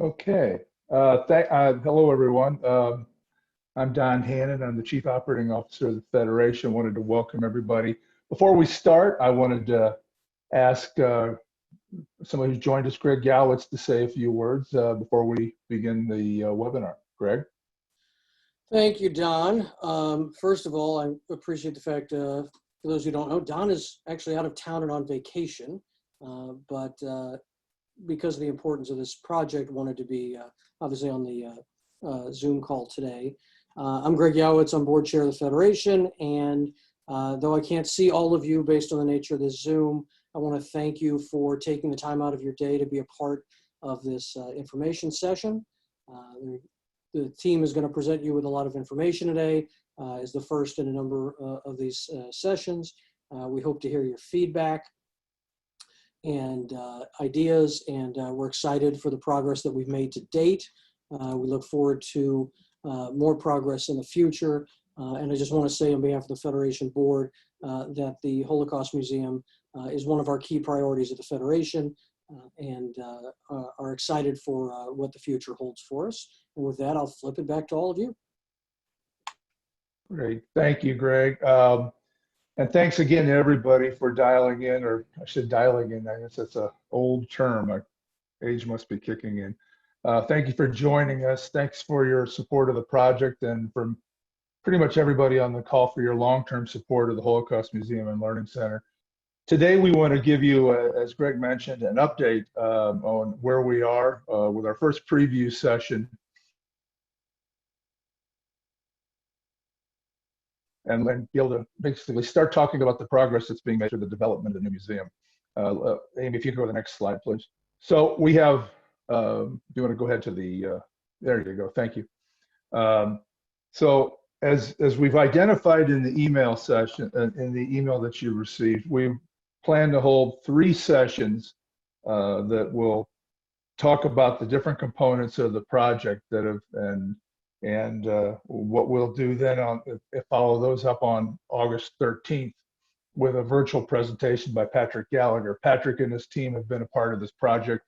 Okay. Hello, everyone. I'm Don Hannon. I'm the Chief Operating Officer of the Federation. Wanted to welcome everybody. Before we start, I wanted to ask somebody who's joined us, Greg Gowitz, to say a few words before we begin the webinar. Greg? Thank you, Don. First of all, I appreciate the fact, for those who don't know, Don is actually out of town and on vacation, but because of the importance of this project, wanted to be obviously on the Zoom call today. I'm Greg Gowitz, I'm board chair of the Federation, and though I can't see all of you based on the nature of this Zoom, I want to thank you for taking the time out of your day to be a part of this information session. The team is going to present you with a lot of information today. Is the first in a number of these sessions. We hope to hear your feedback and ideas, and we're excited for the progress that we've made to date. We look forward to more progress in the future. And I just want to say on behalf of the Federation Board that the Holocaust Museum is one of our key priorities of the Federation, and are excited for what the future holds for us. And with that, I'll flip it back to all of you. Great. Thank you, Greg. And thanks again to everybody for dialing in, or I should dialing in. I guess that's an old term. My age must be kicking in. Thank you for joining us. Thanks for your support of the project, and from pretty much everybody on the call for your long-term support of the Holocaust Museum and Learning Center. Today, we want to give you, as Greg mentioned, an update on where we are with our first preview session, and then be able to basically start talking about the progress that's being made through the development of the new museum. Amy, if you could go to the next slide, please. So we have, do you want to go ahead to the, there you go, thank you. So as we've identified in the email session, in the email that you received, we plan to hold 3 sessions that will talk about the different components of the project that have, and what we'll do then follow those up on August 13th with a virtual presentation by Patrick Gallagher. Patrick and his team have been a part of this project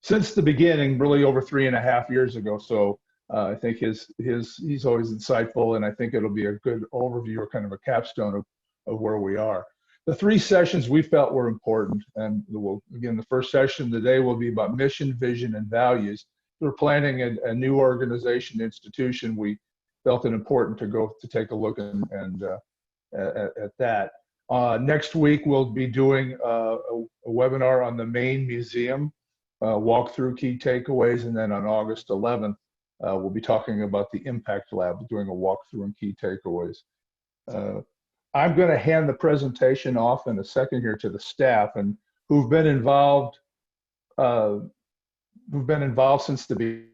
since the beginning, really over 3.5 years ago. So I think he's always insightful, and I think it'll be a good overview or kind of a capstone of where we are. The 3 sessions we felt were important, and again, the first session today will be about mission, vision, and values. We're planning a new organization institution. We felt it important to go to take a look at that. Next week, we'll be doing a webinar on the main museum, walk through key takeaways, and then on August 11th, we'll be talking about the Impact Lab, doing a walkthrough and key takeaways. I'm going to hand the presentation off in a second here to the staff, and who've been involved since the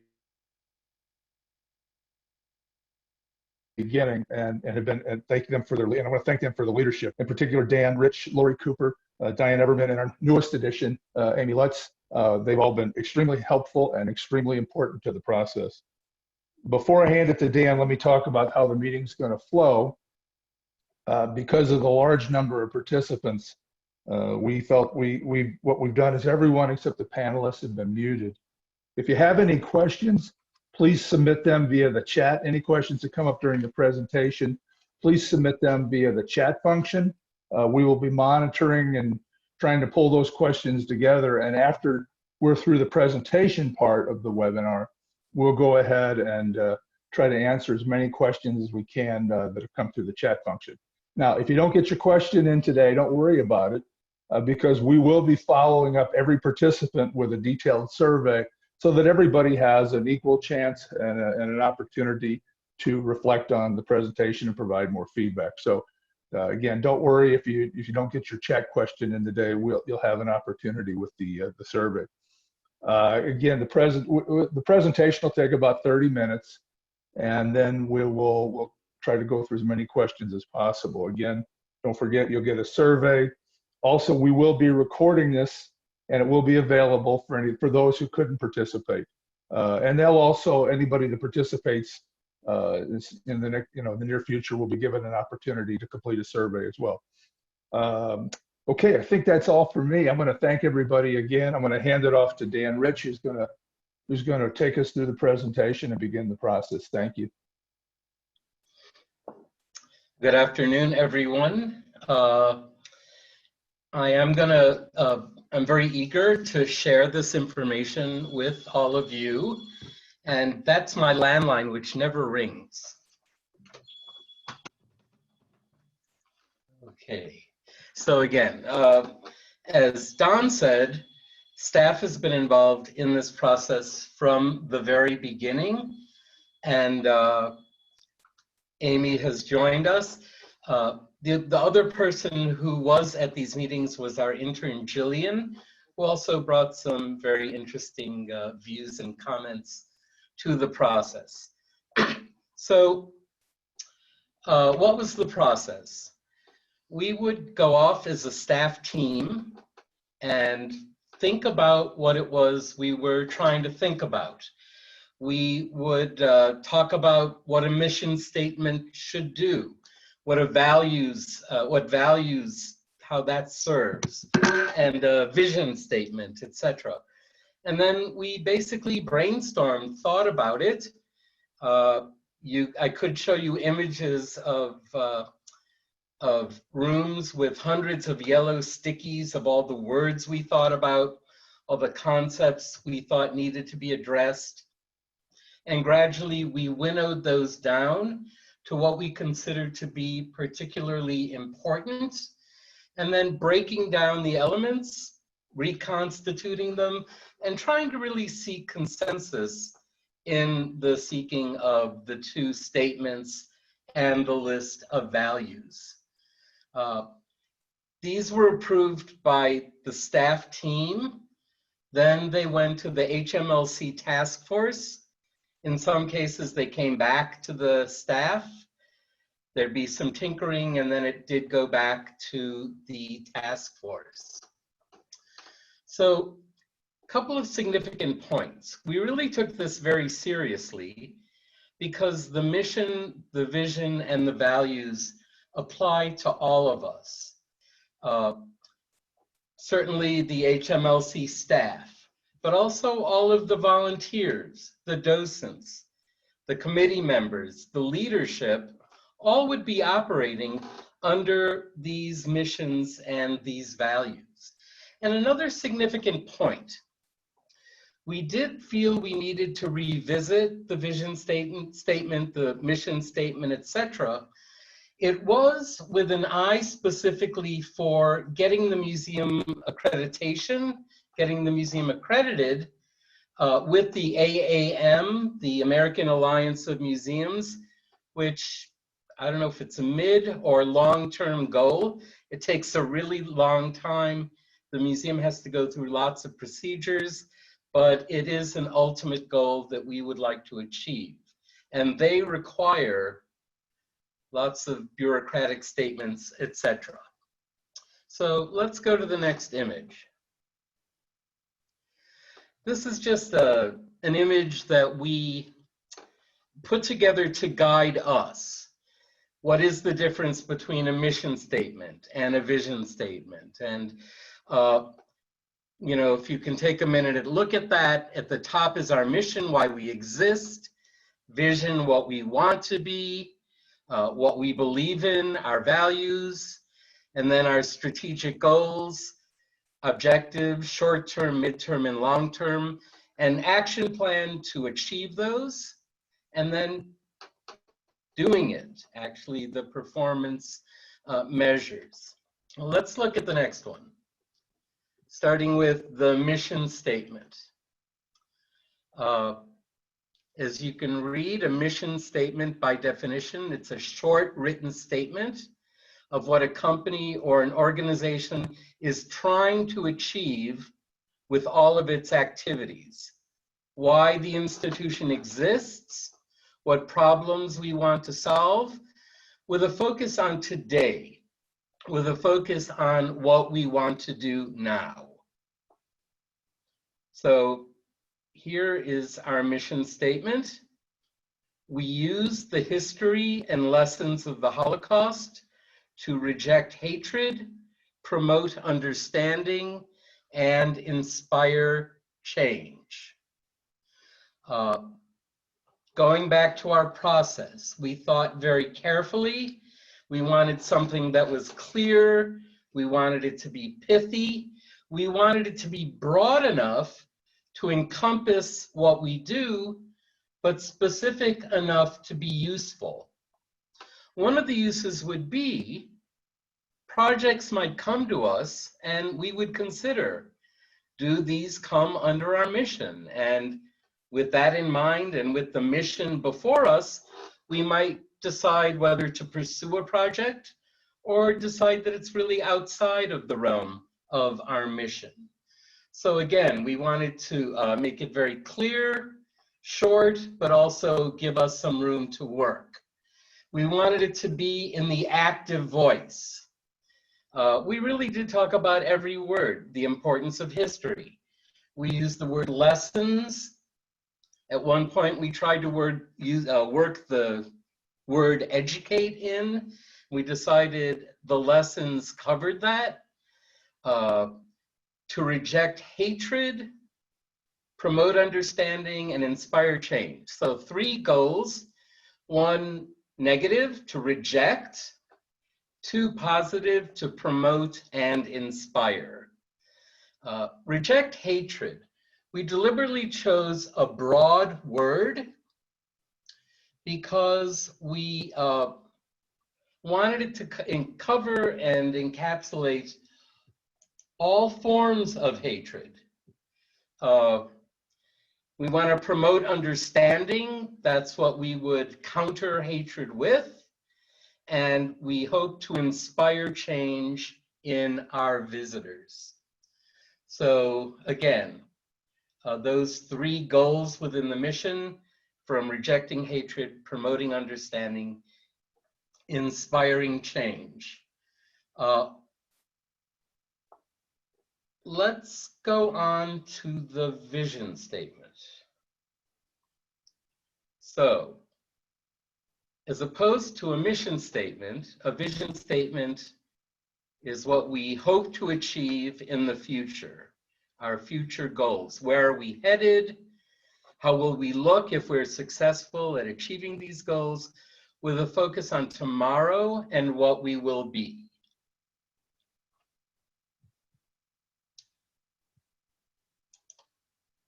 beginning, and have been, and thank them for their, and I want to thank them for the leadership. In particular, Dan, Rich, Lori Cooper, Diane Everman, and our newest addition, Amy Lutz. They've all been extremely helpful and extremely important to the process. Before I hand it to Dan, let me talk about how the meeting's going to flow. Because of the large number of participants, we felt what we've done is everyone except the panelists have been muted. If you have any questions, please submit them via the chat. Any questions that come up during the presentation, please submit them via the chat function. We will be monitoring and trying to pull those questions together. And after we're through the presentation part of the webinar, we'll go ahead and try to answer as many questions as we can that have come through the chat function. Now, if you don't get your question in today, don't worry about it, because we will be following up every participant with a detailed survey so that everybody has an equal chance and an opportunity to reflect on the presentation and provide more feedback. So again, don't worry if you don't get your chat question in today. You'll have an opportunity with the survey. Again, the presentation will take about 30 minutes, and then we'll try to go through as many questions as possible. Again, don't forget, you'll get a survey. Also, we will be recording this, and it will be available for those who couldn't participate. And they'll also, anybody that participates in the near future will be given an opportunity to complete a survey as well. Okay, I think that's all for me. I'm going to thank everybody again. I'm going to hand it off to Dan Rich, who's going to who's going to take us through the presentation and begin the process. Thank you. Good afternoon, everyone. I'm very eager to share this information with all of you. And that's my landline, which never rings. Okay, so again, as Don said, staff has been involved in this process from the very beginning, and Amy has joined us. The other person who was at these meetings was our intern, Jillian, who also brought some very interesting views and comments to the process. So what was the process? We would go off as a staff team and think about what it was we were trying to think about. We would talk about what a mission statement should do, what values, how that serves, and a vision statement, etc. And then we basically brainstormed, thought about it. I could show you images of rooms with hundreds of yellow stickies of all the words we thought about, all the concepts we thought needed to be addressed. And gradually we winnowed those down to what we considered to be particularly important, and then breaking down the elements, reconstituting them, and trying to really seek consensus in the seeking of the two statements and the list of values. These were approved by the staff team. Then they went to the HMLC task force. In some cases, they came back to the staff. There'd be some tinkering, and then it did go back to the task force. So a couple of significant points. We really took this very seriously because the mission, the vision, and the values apply to all of us. Certainly the HMLC staff, but also all of the volunteers, the docents, the committee members, the leadership, all would be operating under these missions and these values. And another significant point, we did feel we needed to revisit the vision statement, the mission statement, etc. It was with an eye specifically for getting the museum accreditation, getting the museum accredited with the AAM, the American Alliance of Museums, which I don't know if it's a mid or long-term goal. It takes a really long time. The museum has to go through lots of procedures, but it is an ultimate goal that we would like to achieve. And they require lots of bureaucratic statements, etc. So let's go to the next image. This is just an image that we put together to guide us. What is the difference between a mission statement and a vision statement? And you know, if you can take a minute and look at that, at the top is our mission, why we exist, vision, what we want to be, what we believe in, our values, and then our strategic goals, objectives, short-term, mid-term, and long-term, an action plan to achieve those, and then doing it, actually the performance measures. Well, let's look at the next one, starting with the mission statement. As you can read, a mission statement by definition, it's a short written statement of what a company or an organization is trying to achieve with all of its activities. Why the institution exists, what problems we want to solve, with a focus on today, with a focus on what we want to do now. So here is our mission statement. We use the history and lessons of the Holocaust to reject hatred, promote understanding, and inspire change. Going back to our process, we thought very carefully. We wanted something that was clear. We wanted it to be pithy. We wanted it to be broad enough to encompass what we do, but specific enough to be useful. One of the uses would be projects might come to us and we would consider, do these come under our mission? And with that in mind and with the mission before us, we might decide whether to pursue a project or decide that it's really outside of the realm of our mission. So again, we wanted to make it very clear, short, but also give us some room to work. We wanted it to be in the active voice. We really did talk about every word, the importance of history. We used the word lessons. At one point, we tried to work the word educate in. We decided the lessons covered that. To reject hatred, promote understanding, and inspire change. So 3 goals: 1, negative, to reject; 2, positive, to promote and inspire. Reject hatred. We deliberately chose a broad word because we wanted it to cover and encapsulate all forms of hatred. We want to promote understanding. That's what we would counter hatred with. And we hope to inspire change in our visitors. So again, those 3 goals within the mission, from rejecting hatred, promoting understanding, inspiring change. Let's go on to the vision statement. So, as opposed to a mission statement, a vision statement is what we hope to achieve in the future, our future goals. Where are we headed? How will we look if we're successful at achieving these goals, with a focus on tomorrow and what we will be.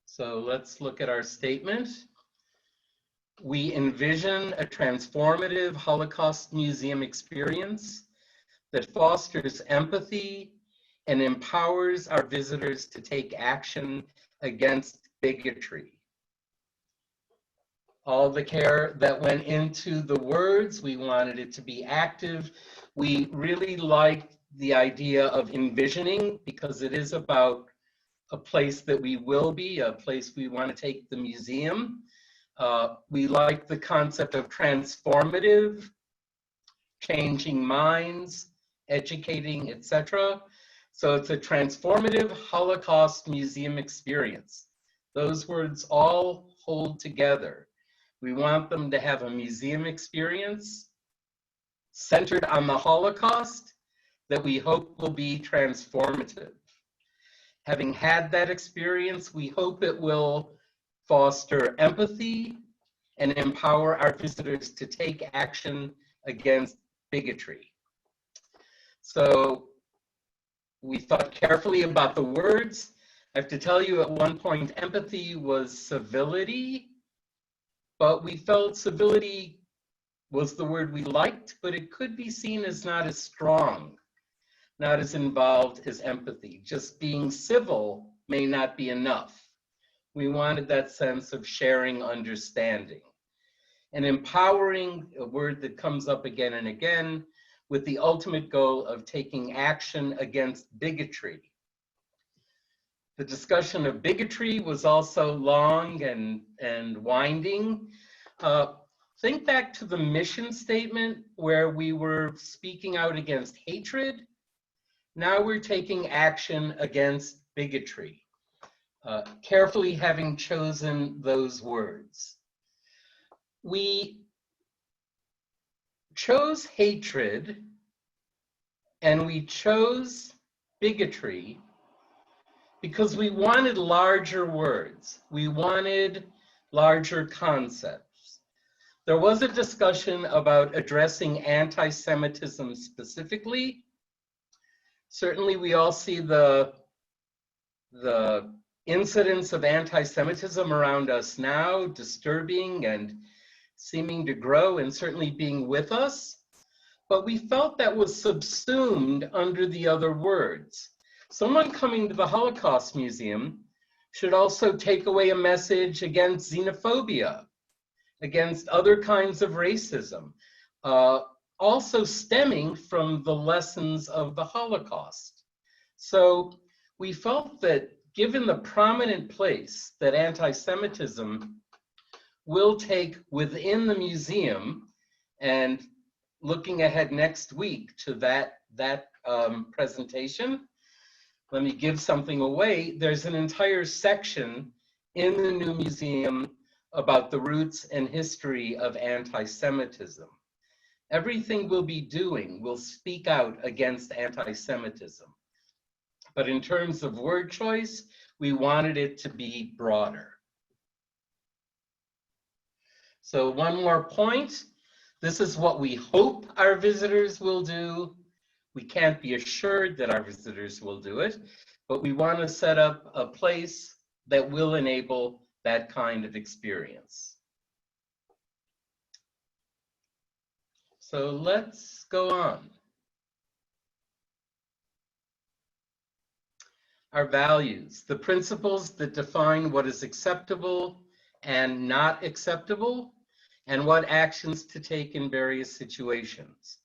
So let's look at our statement. We envision a transformative Holocaust museum experience that fosters empathy and empowers our visitors to take action against bigotry. All the care that went into the words, we wanted it to be active. We really liked the idea of envisioning, because it is about a place that we will be, a place we want to take the museum. We like the concept of transformative, changing minds, educating, etc. So it's a transformative Holocaust museum experience. Those words all hold together. We want them to have a museum experience centered on the Holocaust that we hope will be transformative. Having had that experience, we hope it will foster empathy and empower our visitors to take action against bigotry. So we thought carefully about the words. I have to tell you, at one point, empathy was civility, but we felt civility was the word we liked, but it could be seen as not as strong, not as involved as empathy. Just being civil may not be enough. We wanted that sense of sharing understanding. And empowering, a word that comes up again and again, with the ultimate goal of taking action against bigotry. The discussion of bigotry was also long and winding. Think back to the mission statement where we were speaking out against hatred. Now we're taking action against bigotry, carefully having chosen those words. We chose hatred and we chose bigotry because we wanted larger words. We wanted larger concepts. There was a discussion about addressing anti-Semitism specifically. Certainly, we all see the incidents of anti-Semitism around us now, disturbing and seeming to grow and certainly being with us. But we felt that was subsumed under the other words. Someone coming to the Holocaust Museum should also take away a message against xenophobia, against other kinds of racism, also stemming from the lessons of the Holocaust. So we felt that given the prominent place that anti-Semitism will take within the museum, and looking ahead next week to that presentation, let me give something away. There's an entire section in the new museum about the roots and history of anti-Semitism. Everything we'll be doing will speak out against anti-Semitism. But in terms of word choice, we wanted it to be broader. So one more point. This is what we hope our visitors will do. We can't be assured that our visitors will do it, but we want to set up a place that will enable that kind of experience. So let's go on. Our values, the principles that define what is acceptable and not acceptable, and what actions to take in various situations.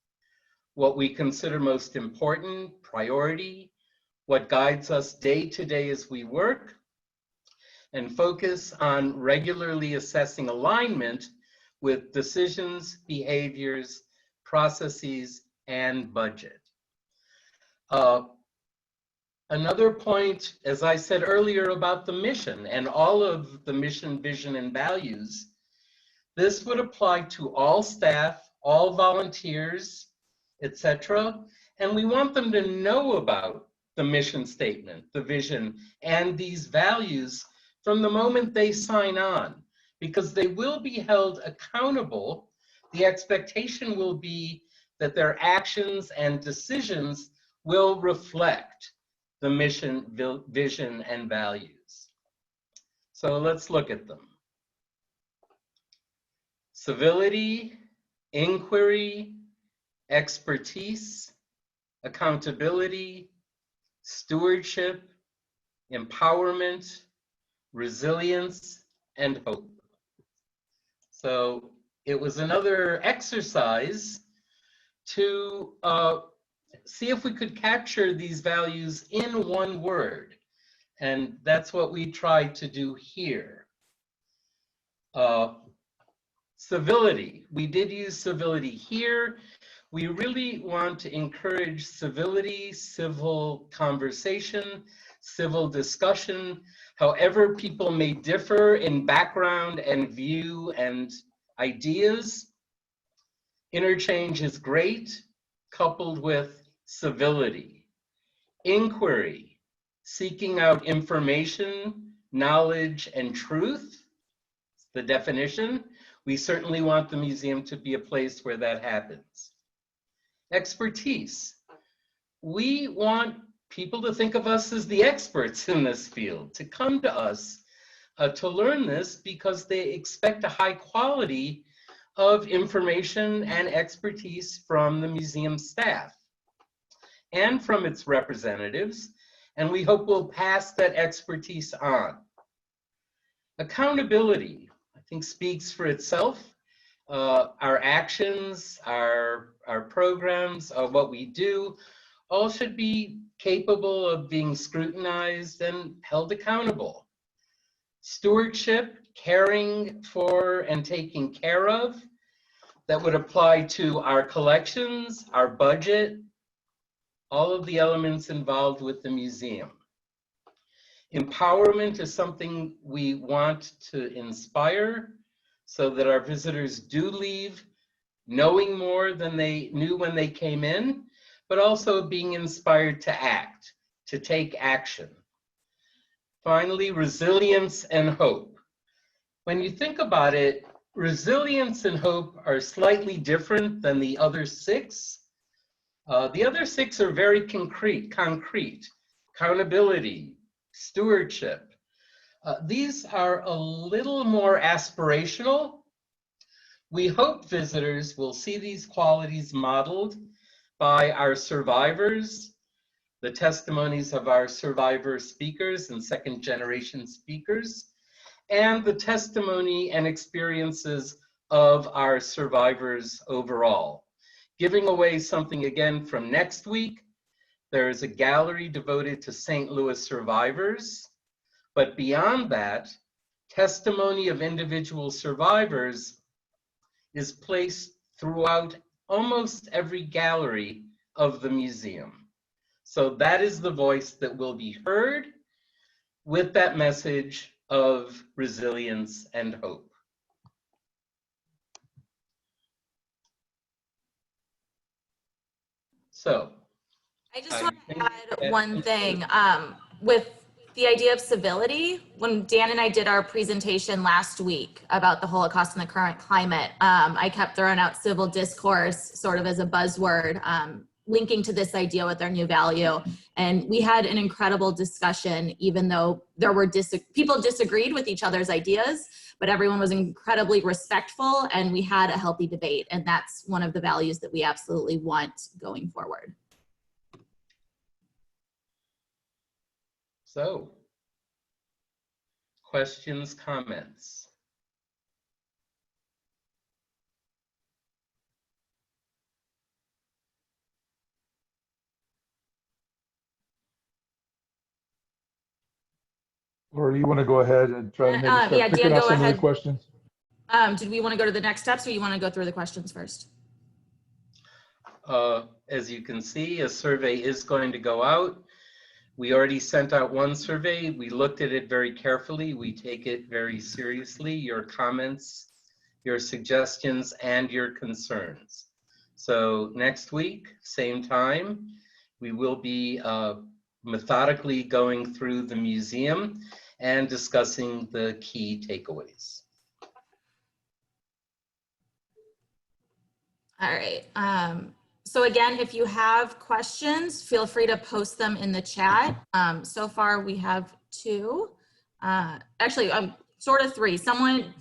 What we consider most important, priority, what guides us day to day as we work, and focus on regularly assessing alignment with decisions, behaviors, processes, and budget. Another point, as I said earlier about the mission and all of the mission, vision, and values, this would apply to all staff, all volunteers, etc. And we want them to know about the mission statement, the vision, and these values from the moment they sign on, because they will be held accountable. The expectation will be that their actions and decisions will reflect the mission, vision, and values. So let's look at them. Civility, inquiry, expertise, accountability, stewardship, empowerment, resilience, and hope. So it was another exercise to see if we could capture these values in one word. And that's what we tried to do here. Civility, we did use civility here. We really want to encourage civility, civil conversation, civil discussion, however people may differ in background and view and ideas. Interchange is great, coupled with civility. Inquiry, seeking out information, knowledge, and truth, the definition. We certainly want the museum to be a place where that happens. Expertise, we want people to think of us as the experts in this field, to come to us to learn this, because they expect a high quality of information and expertise from the museum staff and from its representatives, and we hope we'll pass that expertise on. Accountability, I think, speaks for itself. Our actions, our programs, what we do, all should be capable of being scrutinized and held accountable. Stewardship, caring for and taking care of, that would apply to our collections, our budget, all of the elements involved with the museum. Empowerment is something we want to inspire so that our visitors do leave knowing more than they knew when they came in, but also being inspired to act, to take action. Finally, resilience and hope. When you think about it, resilience and hope are slightly different than the other six. The other six are very concrete, accountability, stewardship. These are a little more aspirational. We hope visitors will see these qualities modeled by our survivors, the testimonies of our survivor speakers and second generation speakers, and the testimony and experiences of our survivors overall. Giving away something again from next week, there is a gallery devoted to St. Louis survivors, but beyond that, testimony of individual survivors is placed throughout almost every gallery of the museum. So that is the voice that will be heard with that message of resilience and hope. So I just want to add one thing with the idea of civility. When Dan and I did our presentation last week about the Holocaust and the current climate, I kept throwing out civil discourse sort of as a buzzword, linking to this idea with our new value. And we had an incredible discussion, even though there were people disagreed with each other's ideas, but everyone was incredibly respectful and we had a healthy debate. And that's one of the values that we absolutely want going forward. So, questions, comments? Or do you want to go ahead and try to maybe start yeah, picking Dan, out go some of ahead. the questions? Did we want to go to the next steps or you want to go through the questions first? As you can see, a survey is going to go out. We already sent out one survey. We looked at it very carefully. We take it very seriously, your comments, your suggestions, and your concerns. So next week, same time, we will be methodically going through the museum and discussing the key takeaways. All right. So again, if you have questions, feel free to post them in the chat. So far we have two, actually sort of three.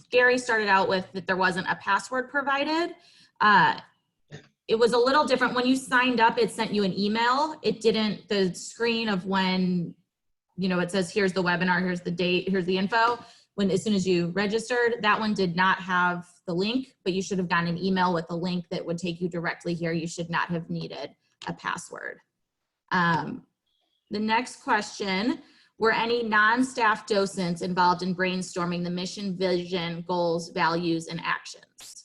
Gary started out with that there wasn't a password provided. It was a little different. When you signed up, it sent you an email. It didn't, the screen of when, you know, it says, here's the webinar, here's the date, here's the info. As soon as you registered, that one did not have the link, but you should have gotten an email with a link that would take you directly here. You should not have needed a password. The next question, were any non-staff docents involved in brainstorming the mission, vision, goals, values, and actions?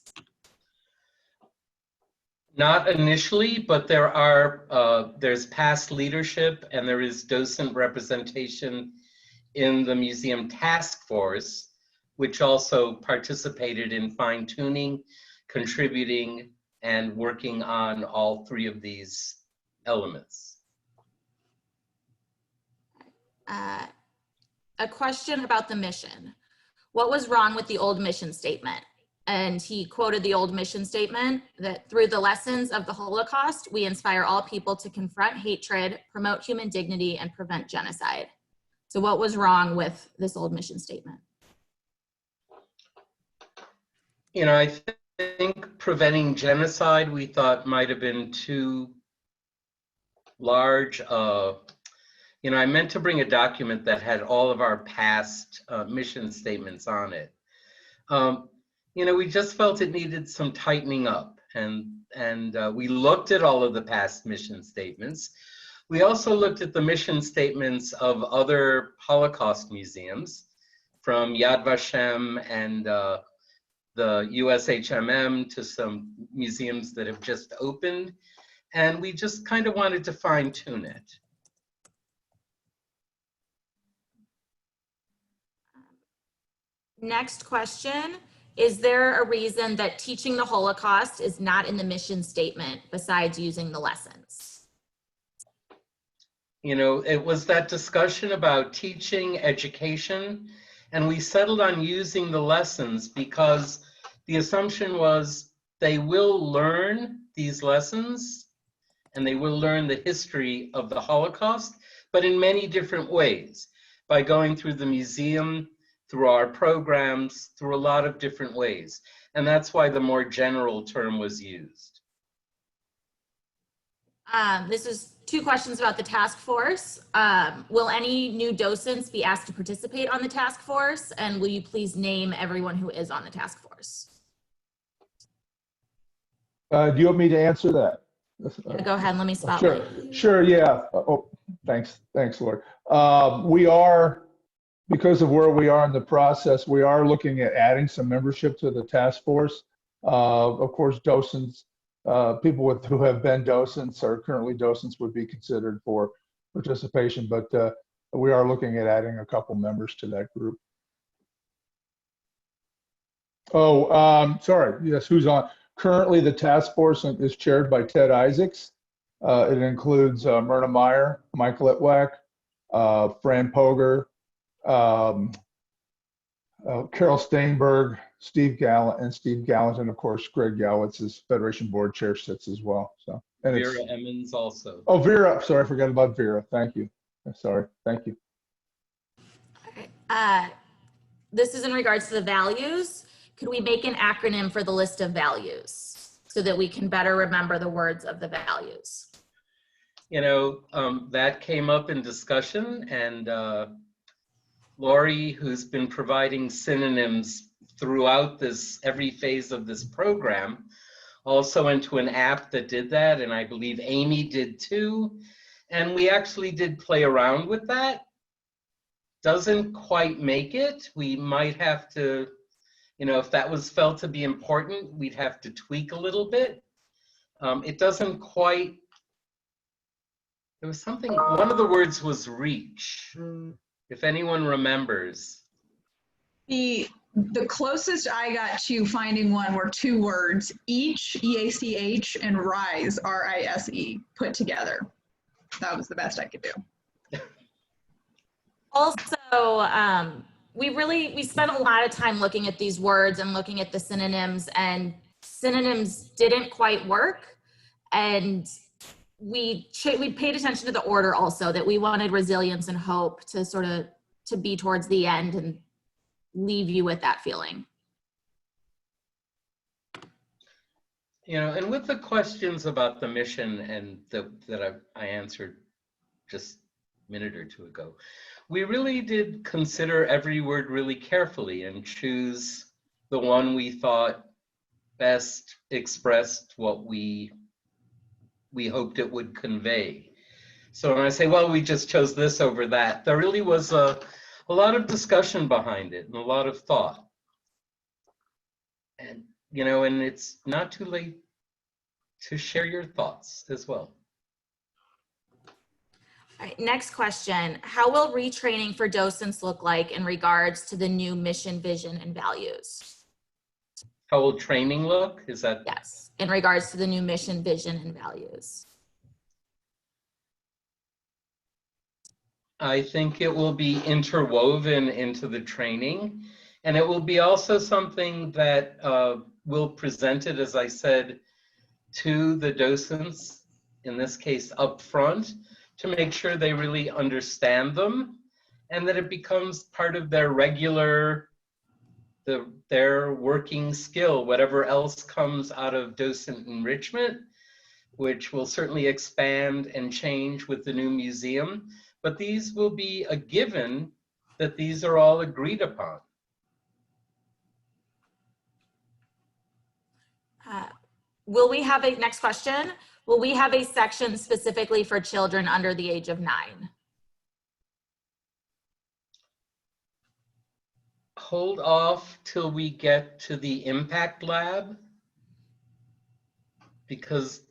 Not initially, but there's past leadership and there is docent representation in the museum task force, which also participated in fine-tuning, contributing, and working on all three of these elements. A question about the mission. What was wrong with the old mission statement? And he quoted the old mission statement that through the lessons of the Holocaust, we inspire all people to confront hatred, promote human dignity, and prevent genocide. So what was wrong with this old mission statement? You know, I think preventing genocide, we thought might have been too large. You know, I meant to bring a document that had all of our past mission statements on it. You know, we just felt it needed some tightening up, and we looked at all of the past mission statements. We also looked at the mission statements of other Holocaust museums, from Yad Vashem and the US HMM to some museums that have just opened, and we just kind of wanted to fine-tune it. Next question, is there a reason that teaching the Holocaust is not in the mission statement besides using the lessons? You know, it was that discussion about teaching, education, And we settled on using the lessons because the assumption was they will learn these lessons and they will learn the history of the Holocaust, but in many different ways, by going through the museum, through our programs, through a lot of different ways. And that's why the more general term was used. This is 2 questions about the task force. Will any new docents be asked to participate on the task force? And will you please name everyone who is on the task force? Do you want me to answer that? Go ahead, let me spotlight. Sure, yeah. Oh, thanks, Lord. We are, because of where we are in the process, we are looking at adding some membership to the task force. Of course, docents, people who have been docents or currently docents would be considered for participation, but we are looking at adding a couple members to that group. Oh, sorry, yes, who's on? Currently, the task force is chaired by Ted Isaacs. It includes Myrna Meyer, Mike Litwack, Fran Poger, Carol Steinberg, Steve Gallant, and of course, Greg Gowitz, Federation Board Chair, sits as well. So, and Vera Emmons also. Oh, Vera, sorry, I forgot about Vera. Thank you. Sorry, thank you. Okay. This is in regards to the values. Could we make an acronym for the list of values so that we can better remember the words of the values? You know, that came up in discussion, and Lori, who's been providing synonyms throughout this, every phase of this program, also went to an app that did that, and I believe Amy did too. And we actually did play around with that. Doesn't quite make it. We might have to, you know, if that was felt to be important, we'd have to tweak a little bit. It doesn't quite, there was something, one of the words was reach, if anyone remembers. The closest I got to finding one were 2 words, each, E-A-C-H, and rise, R-I-S-E, put together. That was the best I could do. Also, we spent a lot of time looking at these words and looking at the synonyms, and synonyms didn't quite work. And we paid attention to the order also, that we wanted resilience and hope to sort of to be towards the end and leave you with that feeling. You know, and with the questions about the mission and that I answered just a minute or 2 ago, we really did consider every word really carefully and choose the one we thought best expressed what we hoped it would convey. So when I say, well, we just chose this over that, there really was a lot of discussion behind it and a lot of thought. And, you know, and it's not too late to share your thoughts as well. All right, next question. How will retraining for docents look like in regards to the new mission, vision, and values? How will training look? Is that? Yes, in regards to the new mission, vision, and values. I think it will be interwoven into the training, and it will be also something that will present it, as I said, to the docents, in this case up front, to make sure they really understand them and that it becomes part of their regular, their working skill, whatever else comes out of docent enrichment, which will certainly expand and change with the new museum. But these will be a given that these are all agreed upon. Will we have a, next question, will we have a section specifically for children under the age of 9? Hold off till we get to the impact lab, because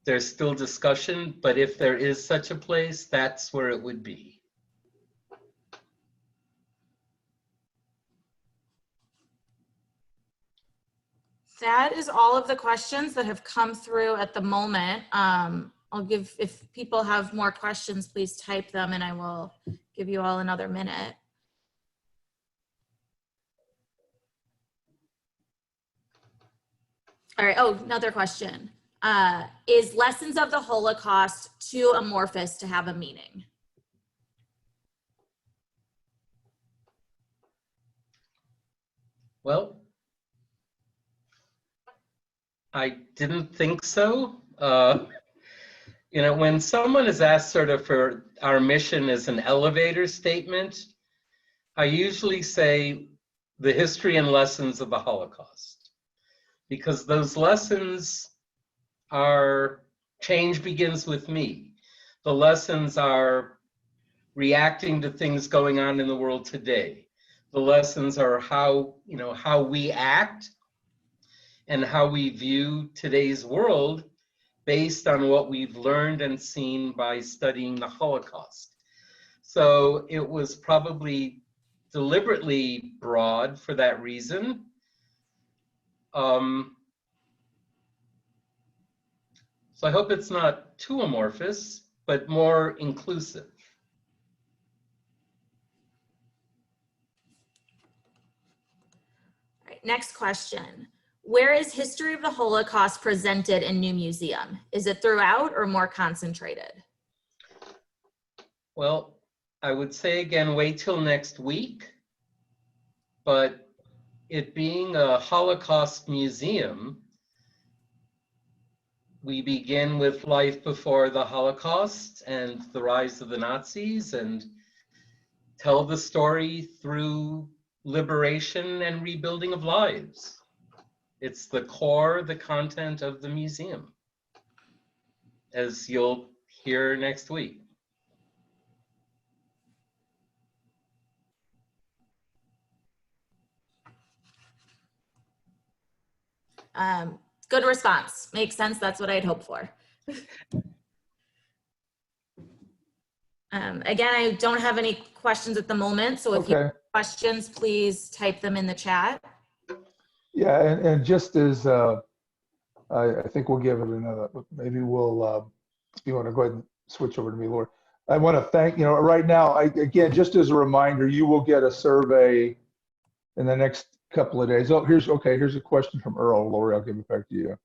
there's still discussion, but if there is such a place, that's where it would be. That is all of the questions that have come through at the moment. I'll give, if people have more questions, please type them and I will give you all another minute. All right. Oh, another question. Is lessons of the Holocaust too amorphous to have a meaning? Well, I didn't think so. You know, when someone is asked sort of for our mission as an elevator statement, I usually say the history and lessons of the Holocaust, because those lessons are change begins with me. The lessons are reacting to things going on in the world today. The lessons are how, you know, how we act and how we view today's world based on what we've learned and seen by studying the Holocaust. So it was probably deliberately broad for that reason. So I hope it's not too amorphous, but more inclusive. All right, next question. Where is history of the Holocaust presented in New Museum? Is it throughout or more concentrated? Well, I would say again, wait till next week, but it being a Holocaust museum, we begin with life before the Holocaust and the rise of the Nazis, and tell the story through liberation and rebuilding of lives. It's the core, the content of the museum, as you'll hear next week. Good response. Makes sense. That's what I'd hoped for. Again, I don't have any questions at the moment. So if you have questions, please type them in the chat. Yeah, and just as I think we'll give it another, maybe we'll, if you want to go ahead and switch over to me, Lori. I want to thank, right now, again, just as a reminder, you will get a survey in the next couple of days. Oh, here's a question from Earl. Lori, I'll give it back to you.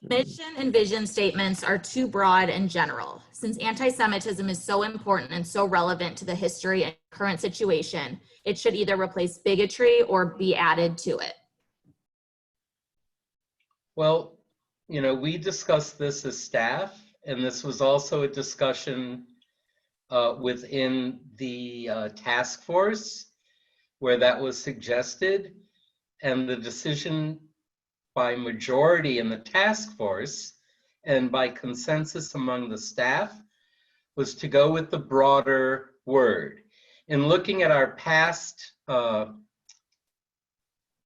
Mission and vision statements are too broad and general. Since anti-Semitism is so important and so relevant to the history and current situation, it should either replace bigotry or be added to it. Well, we discussed this as staff, and this was also a discussion within the task force where that was suggested, and the decision by majority in the task force and by consensus among the staff was to go with the broader word. In looking at our past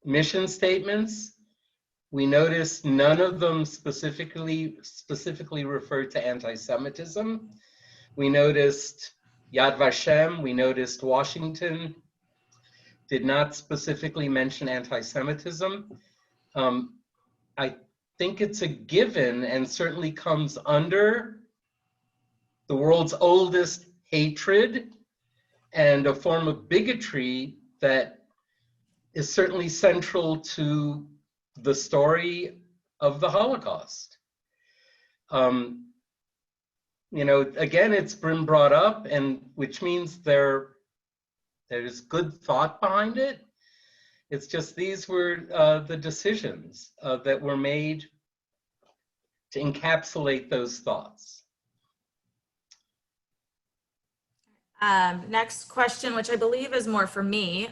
mission statements, we noticed none of them specifically referred to anti-Semitism. We noticed Yad Vashem, we noticed Washington did not specifically mention anti-Semitism. I think it's a given and certainly comes under the world's oldest hatred and a form of bigotry that is certainly central to the story of the Holocaust. Again, it's been brought up, and which means there's good thought behind it. It's just these were the decisions that were made to encapsulate those thoughts. Next question, which I believe is more for me.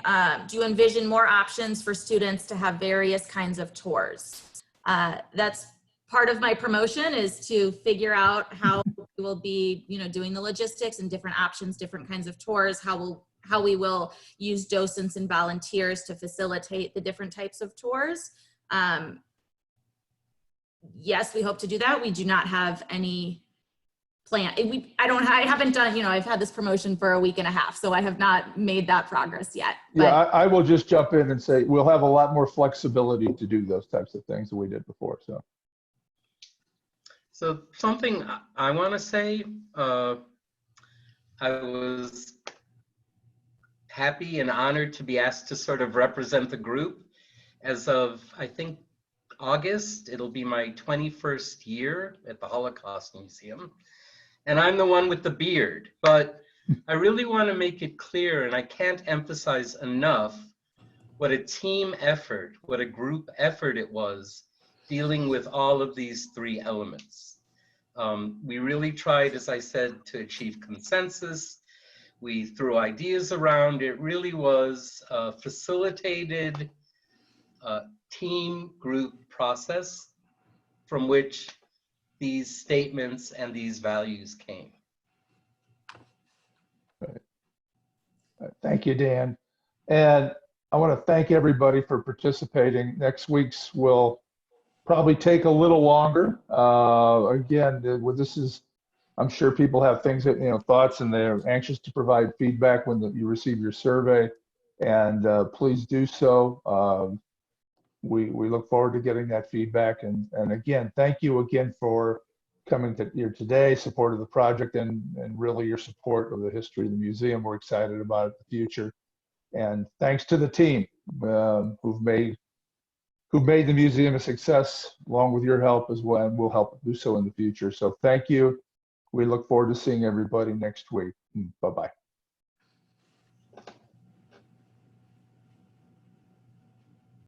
Do you envision more options for students to have various kinds of tours? That's part of my promotion, is to figure out how we will be, doing the logistics and different options, different kinds of tours, how we will use docents and volunteers to facilitate the different types of tours. Yes, we hope to do that. We do not have any plan. I haven't done, I've had this promotion for a week and a half, so I have not made that progress yet. But yeah, I will just jump in and say we'll have a lot more flexibility to do those types of things than we did before. So something I want to say, I was happy and honored to be asked to sort of represent the group. As of, I think, August, it'll be my 21st year at the Holocaust Museum. And I'm the one with the beard. But I really want to make it clear, and I can't emphasize enough, what a team effort, what a group effort it was dealing with all of these three elements. We really tried, as I said, to achieve consensus. We threw ideas around. It really was a facilitated team group process from which these statements and these values came. Thank you, Dan. And I want to thank everybody for participating. Next week's will probably take a little longer. Again, this is, I'm sure people have things that, thoughts, and they're anxious to provide feedback when you receive your survey. And please do so. We look forward to getting that feedback. And again, thank you again for coming here today, support of the project, and really your support of the history of the museum. We're excited about the future. And thanks to the team who've made the museum a success, along with your help as well, and will help do so in the future. So thank you. We look forward to seeing everybody next week. Bye-bye.